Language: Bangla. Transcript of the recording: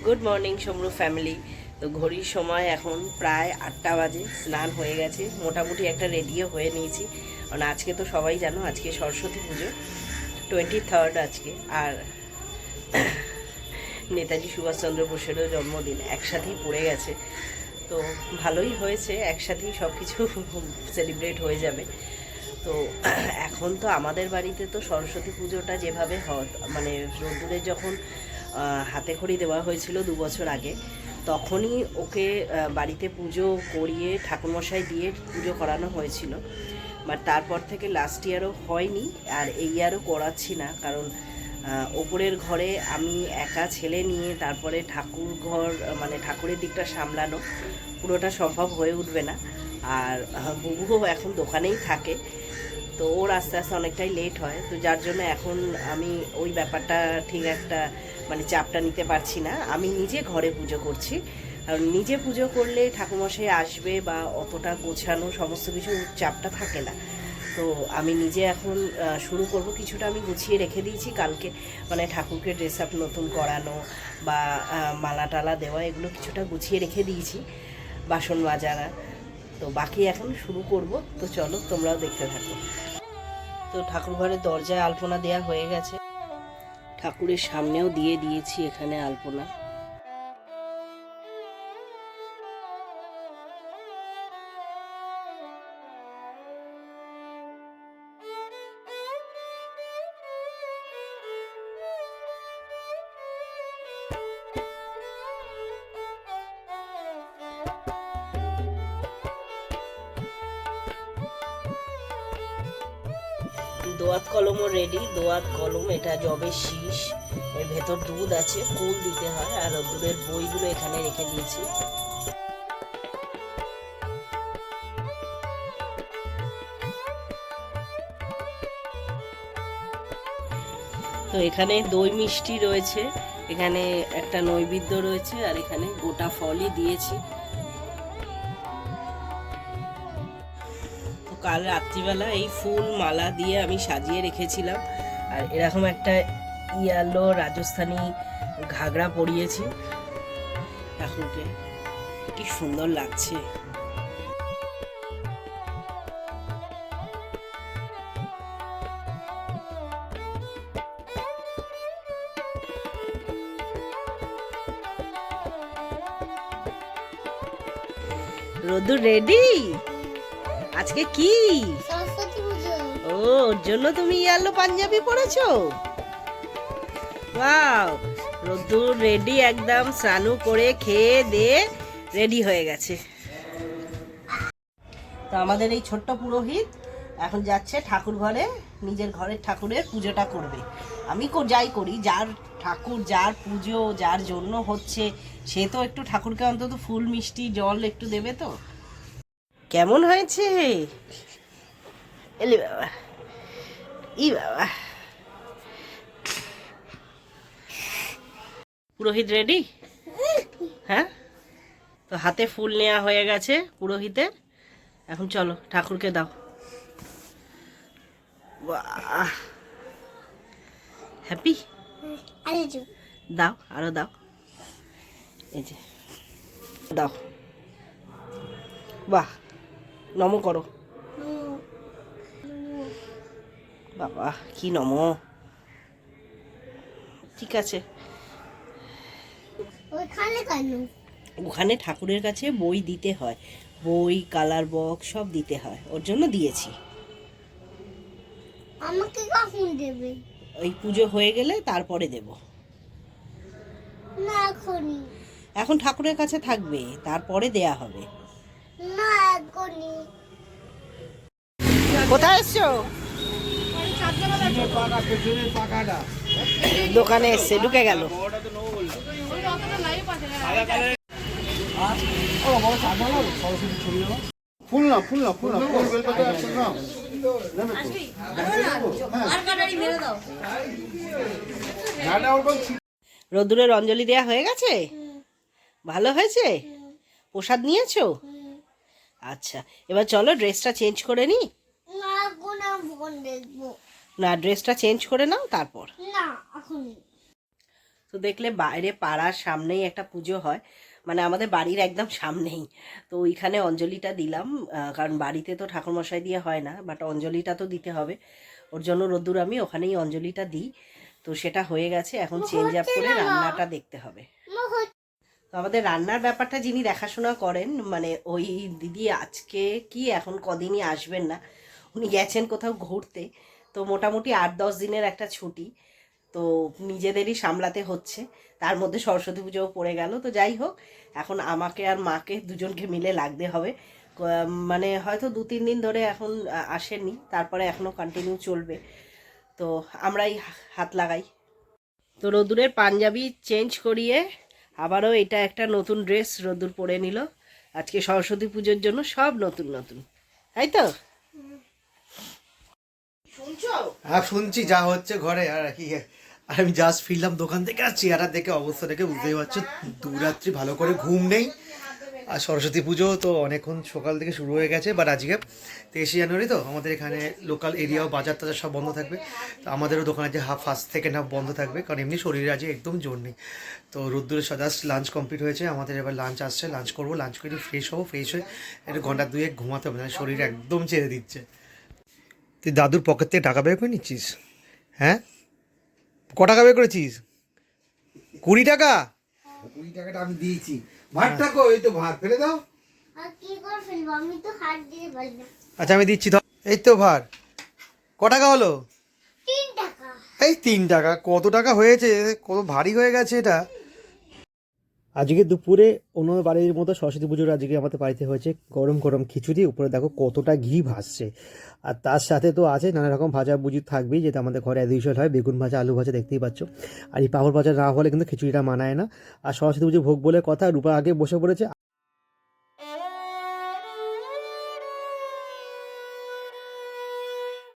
Good morning সমরু family. তো ঘড়ির সময় এখন প্রায় 8টা বাজে। স্নান হয়ে গেছে, মোটামুটি একটা রেডিও হয়ে নিয়েছি, কারণ আজকে তো সবাই জানো আজকে সরস্বতী পুজো, 23rd আজকে। আর নেতাজি সুভাষচন্দ্র বোসেরও জন্মদিন একসাথেই পড়ে গেছে, তো ভালোই হয়েছে, একসাথেই সব কিছু সেলিব্রেট হয়ে যাবে। তো এখন তো আমাদের বাড়িতে তো সরস্বতী পুজোটা যেভাবে মানে রোদ্দুরের যখন হাতে খড়ি দেওয়া হয়েছিল 2 বছর আগে, তখনই ওকে বাড়িতে পুজো করিয়ে ঠাকুরমশাই দিয়ে পুজো করানো হয়েছিল। বাট তারপর থেকে লাস্ট ইয়ারও হয়নি, আর এই ইয়ারও করাচ্ছি না, কারণ ওপরের ঘরে আমি একা ছেলে নিয়ে তারপরে ঠাকুর ঘর মানে ঠাকুরের দিকটা সামলানো পুরোটা সম্ভব হয়ে উঠবে না। আর বুবুও এখন দোকানেই থাকে, তো ওর আস্তে আস্তে অনেকটাই লেট হয়, তো যার জন্য এখন আমি ওই ব্যাপারটা ঠিক একটা মানে চাপটা নিতে পারছি না। আমি নিজে ঘরে পুজো করছি, কারণ নিজে পুজো করলে ঠাকুরমশাই আসবে বা অতটা গোছানো সমস্ত কিছু চাপটা থাকে না। তো আমি নিজে এখন শুরু করব, কিছুটা আমি গুছিয়ে রেখে দিয়েছি কালকে, মানে ঠাকুরকে ড্রেস আপ নতুন করানো বা মালা টালা দেওয়া, এগুলো কিছুটা গুছিয়ে রেখে দিয়েছি, বাসন মাজারা। তো বাকি এখন শুরু করব, তো চলো তোমরাও দেখতে থাকো। তো ঠাকুর ঘরের দরজায় আলপনা দেয়া হয়ে গেছে, ঠাকুরের সামনেও দিয়ে দিয়েছি এখানে আলপনা। দোয়াত কলমও রেডি, দোয়াত কলম, এটা জবের শীষ, এর ভেতর দুধ আছে, ফুল দিতে হয়, আর দুধের বইগুলো এখানে রেখে দিয়েছি। তো এখানে দই মিষ্টি রয়েছে, এখানে একটা নৈবেদ্য রয়েছে, আর এখানে গোটা ফলই দিয়েছি। তো কাল রাত্রিবেলা এই ফুল মালা দিয়ে আমি সাজিয়ে রেখেছিলাম, আর এরকম একটা ইয়েলো রাজস্থানী ঘাগরা পরিয়েছি ঠাকুরকে, কি সুন্দর লাগছে। রোদু রেডি? আজকে কি? সরস্বতী পুজো। ও, ওর জন্য তুমি ইয়েলো পাঞ্জাবি পরেছো? ওয়াও, রোদু রেডি একদম, স্নানু করে খেয়ে দিয়ে রেডি হয়ে গেছে। তো আমাদের এই ছোট্ট পুরোহিত এখন যাচ্ছে ঠাকুর ঘরে, নিজের ঘরের ঠাকুরের পুজোটা করবে। আমি যাই করি, যার ঠাকুর যার পুজো যার জন্য হচ্ছে, সে তো একটু ঠাকুরকে অন্তত ফুল মিষ্টি জল একটু দেবে। তো কেমন হয়েছে? এলি বাবা, ই বাবা, পুরোহিত রেডি? হ্যাঁ, তো হাতে ফুল নেওয়া হয়ে গেছে পুরোহিতের, এখন চলো ঠাকুরকে দাও। বাহ, হ্যাপি? দাও, আরো দাও, এই যে দাও। বাহ, নম করো। বাবা কি নম, ঠিক আছে। ওখানে ঠাকুরের কাছে বই দিতে হয়, বই কালার বক্স সব দিতে হয়, ওর জন্য দিয়েছি। আমাকে কখন দেবে? ওই পুজো হয়ে গেলে তারপরে দেব। না এখনই। এখন ঠাকুরের কাছে থাকবে, তারপরে দেয়া হবে। না এখনই। কোথায় এসছো? দোকানে এসছে, ঢুকে গেল। ফুল না ফুল না ফুল না ফুল বেলপাতা একটা নাও। রোদ্দুরের অঞ্জলি দেয়া হয়ে গেছে? ভালো হয়েছে? প্রসাদ নিয়েছো? আচ্ছা, এবার চলো ড্রেসটা চেঞ্জ করে নি। না এখন ফোন দেখবো। না, ড্রেসটা চেঞ্জ করে নাও তারপর। না এখনই। তো দেখলে বাইরে পাড়ার সামনেই একটা পুজো হয়, মানে আমাদের বাড়ির একদম সামনেই। তো ওইখানে অঞ্জলিটা দিলাম, কারণ বাড়িতে তো ঠাকুরমশাই দিয়ে হয় না, বাট অঞ্জলিটা তো দিতে হবে। ওর জন্য রোদ্দুর আমি ওখানেই অঞ্জলিটা দিই। তো সেটা হয়ে গেছে, এখন চেঞ্জ আপ করে রান্নাটা দেখতে হবে। তো আমাদের রান্নার ব্যাপারটা যিনি দেখাশোনা করেন, মানে ওই দিদি আজকে কি এখন কদিনই আসবেন না, উনি গেছেন কোথাও ঘুরতে। তো মোটামুটি 8-10 দিনের একটা ছুটি, তো নিজেদেরই সামলাতে হচ্ছে। তার মধ্যে সরস্বতী পুজোও পড়ে গেল। তো যাই হোক, এখন আমাকে আর মাকে দুজনকে মিলে লাগতে হবে। মানে হয়তো 2-3 দিন ধরে এখন আসেননি, তারপরে এখনও কন্টিনিউ চলবে। তো আমরাই হাত লাগাই। তো রোদ্দুরের পাঞ্জাবি চেঞ্জ করিয়ে আবারও এটা একটা নতুন ড্রেস রোদ্দুর পরে নিল। আজকে সরস্বতী পুজোর জন্য সব নতুন নতুন, তাই তো? শুনছো? হ্যাঁ শুনছি যা হচ্ছে ঘরে, আর কি। আর আমি জাস্ট ফিরলাম দোকান থেকে, আর চেহারা দেখে অবস্থা দেখে বুঝতেই পারছো, দুরাত্রি ভালো করে ঘুম নেই। আর সরস্বতী পুজো তো অনেকক্ষণ সকাল থেকে শুরু হয়ে গেছে, বাট আজকে 23শে জানুয়ারি তো আমাদের এখানে লোকাল এরিয়াও বাজার টাজার সব বন্ধ থাকবে। তো আমাদেরও দোকান আছে ফার্স্ট থেকে না বন্ধ থাকবে, কারণ এমনি শরীরে আজ একদম জোর নেই। তো রোদ্দুরের জাস্ট লাঞ্চ কমপ্লিট হয়েছে, আমাদের এবার লাঞ্চ আসছে, লাঞ্চ করবো, লাঞ্চ করে ফ্রেশ হবো, ফ্রেশ হয়ে একটু ঘন্টা দুয়েক ঘুমাতে হবে, না শরীর একদম ছেড়ে দিচ্ছে। তুই দাদুর পকেট থেকে টাকা বের করে নিচ্ছিস? হ্যাঁ, ক টাকা বের করেছিস? 20 টাকা। 20 টাকাটা আমি দিয়েছি, ভাতটা কো, এই তো ভাত ফেলে দাও। আর কি করে ফেলবো, আমি তো হাত দিতে পারি না। আচ্ছা আমি দিচ্ছি, ধর এই তো ভার। ক টাকা হলো? 3 টাকা। এই 3 টাকা, কত টাকা হয়েছে, কত ভারী হয়ে গেছে এটা। আজকে দুপুরে অন্য বাড়ির মতো সরস্বতী পুজোর আজকে আমাদের বাড়িতে হয়েছে গরম গরম খিচুড়ি, উপরে দেখো কতটা ঘি ভাসছে। আর তার সাথে তো আছে নানা রকম ভাজা ভুজি থাকবেই, যেটা আমাদের ঘরে অ্যাজ ইউজুয়াল হয়, বেগুন ভাজা, আলু ভাজা, দেখতেই পাচ্ছ। আর এই পাঁপড় ভাজা না হলে কিন্তু খিচুড়িটা মানায় না। আর সরস্বতী পুজো ভোগ বলে কথা, রূপা আগে বসে পড়েছে।